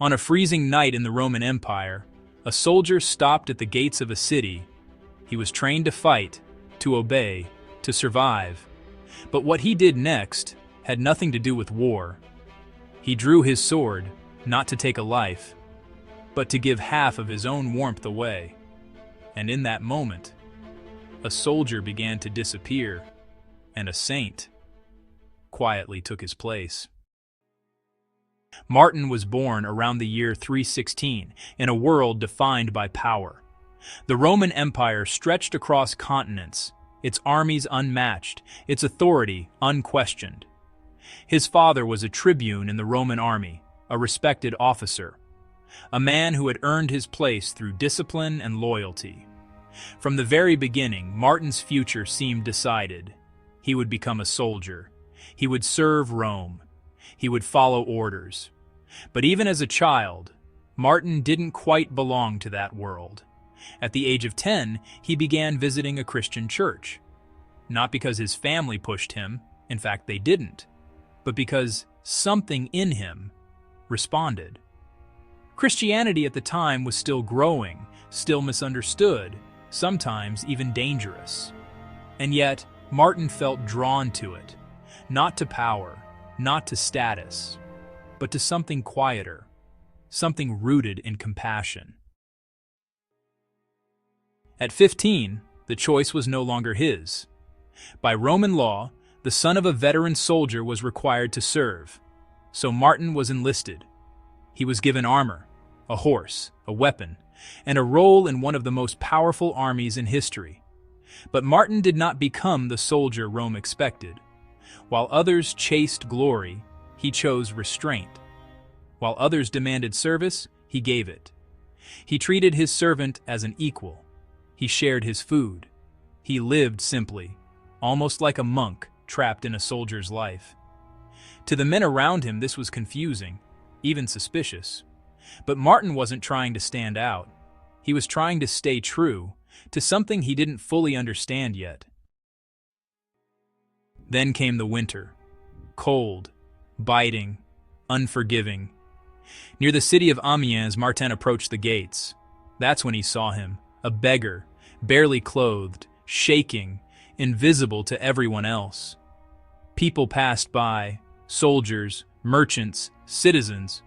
On a freezing night in the Roman Empire, a soldier stopped at the gates of a city. He was trained to fight, to obey, to survive. But what he did next had nothing to do with war. He drew his sword, not to take a life, but to give half of his own warmth away. And in that moment, a soldier began to disappear, and a saint quietly took his place. Martin was born around the year 316 in a world defined by power. The Roman Empire stretched across continents, its armies unmatched, its authority unquestioned. His father was a tribune in the Roman army, a respected officer, a man who had earned his place through discipline and loyalty. From the very beginning, Martin's future seemed decided. He would become a soldier. He would serve Rome. He would follow orders. But even as a child, Martin didn't quite belong to that world. At the age of 10, he began visiting a Christian church. Not because his family pushed him, in fact they didn't, but because something in him responded. Christianity at the time was still growing, still misunderstood, sometimes even dangerous. And yet, Martin felt drawn to it, not to power, not to status, but to something quieter, something rooted in compassion. At 15, the choice was no longer his. By Roman law, the son of a veteran soldier was required to serve, so Martin was enlisted. He was given armor, a horse, a weapon, and a role in one of the most powerful armies in history. But Martin did not become the soldier Rome expected. While others chased glory, he chose restraint. While others demanded service, he gave it. He treated his servant as an equal. He shared his food. He lived simply, almost like a monk trapped in a soldier's life. To the men around him, this was confusing, even suspicious. But Martin wasn't trying to stand out. He was trying to stay true to something he didn't fully understand yet. Then came the winter. Cold, biting, unforgiving. Near the city of Amiens, Martin approached the gates. That's when he saw him, a beggar, barely clothed, shaking, invisible to everyone else. People passed by, soldiers, merchants, citizens.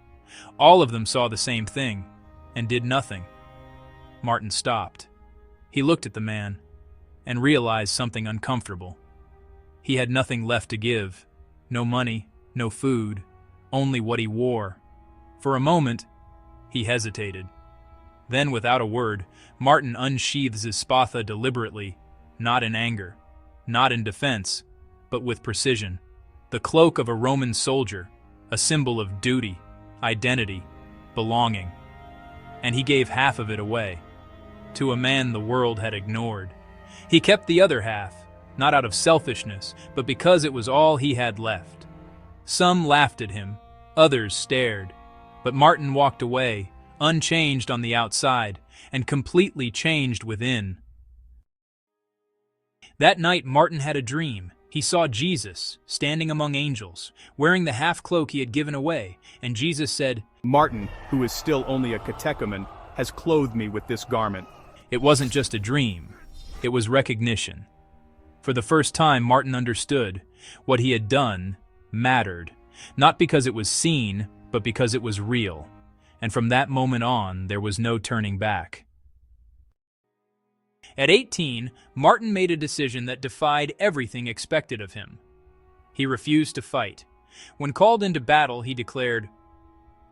All of them saw the same thing, and did nothing. Martin stopped. He looked at the man, and realized something uncomfortable. He had nothing left to give. No money, no food, only what he wore. For a moment, he hesitated. Then, without a word, Martin unsheathes his spatha deliberately, not in anger, not in defense, but with precision. The cloak of a Roman soldier, a symbol of duty, identity, belonging. And he gave half of it away, to a man the world had ignored. He kept the other half, not out of selfishness, but because it was all he had left. Some laughed at him, others stared, but Martin walked away, unchanged on the outside, and completely changed within. That night Martin had a dream. He saw Jesus, standing among angels, wearing the half-cloak he had given away, and Jesus said, "Martin, who is still only a catechumen, has clothed me with this garment." It wasn't just a dream. It was recognition. For the first time, Martin understood what he had done mattered, not because it was seen, but because it was real. And from that moment on, there was no turning back. At 18, Martin made a decision that defied everything expected of him. He refused to fight. When called into battle, he declared,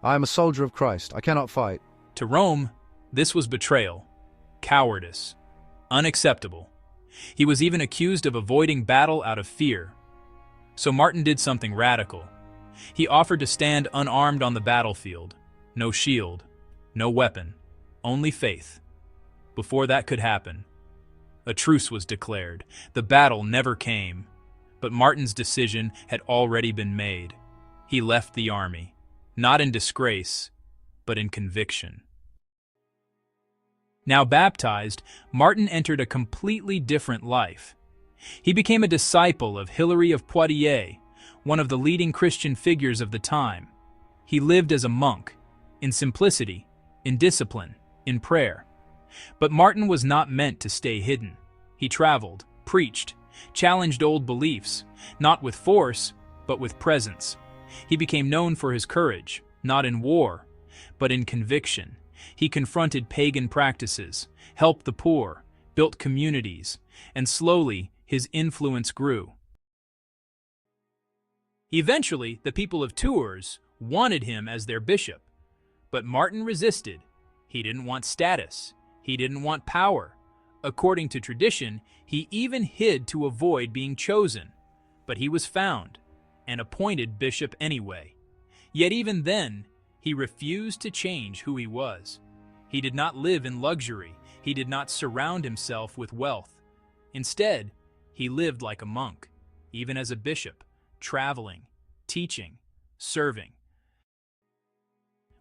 "I am a soldier of Christ. I cannot fight." To Rome, this was betrayal, cowardice, unacceptable. He was even accused of avoiding battle out of fear. So Martin did something radical. He offered to stand unarmed on the battlefield. No shield, no weapon, only faith. Before that could happen, a truce was declared. The battle never came, but Martin's decision had already been made. He left the army, not in disgrace, but in conviction. Now baptized, Martin entered a completely different life. He became a disciple of Hilary of Poitiers, one of the leading Christian figures of the time. He lived as a monk, in simplicity, in discipline, in prayer. But Martin was not meant to stay hidden. He traveled, preached, challenged old beliefs, not with force, but with presence. He became known for his courage, not in war, but in conviction. He confronted pagan practices, helped the poor, built communities, and slowly his influence grew. Eventually, the people of Tours wanted him as their bishop, but Martin resisted. He didn't want status. He didn't want power. According to tradition, he even hid to avoid being chosen, but he was found and appointed bishop anyway. Yet even then, he refused to change who he was. He did not live in luxury. He did not surround himself with wealth. Instead, he lived like a monk, even as a bishop, traveling, teaching, serving.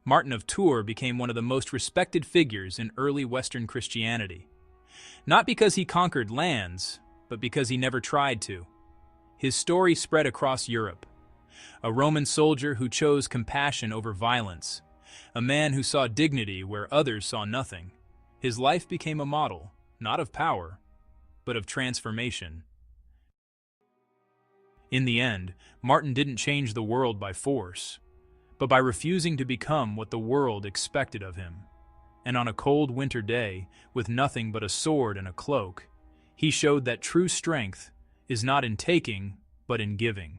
Martin of Tours became one of the most respected figures in early Western Christianity. Not because he conquered lands, but because he never tried to. His story spread across Europe. A Roman soldier who chose compassion over violence, a man who saw dignity where others saw nothing. His life became a model, not of power, but of transformation. In the end, Martin didn't change the world by force, but by refusing to become what the world expected of him. And on a cold winter day, with nothing but a sword and a cloak, he showed that true strength is not in taking, but in giving.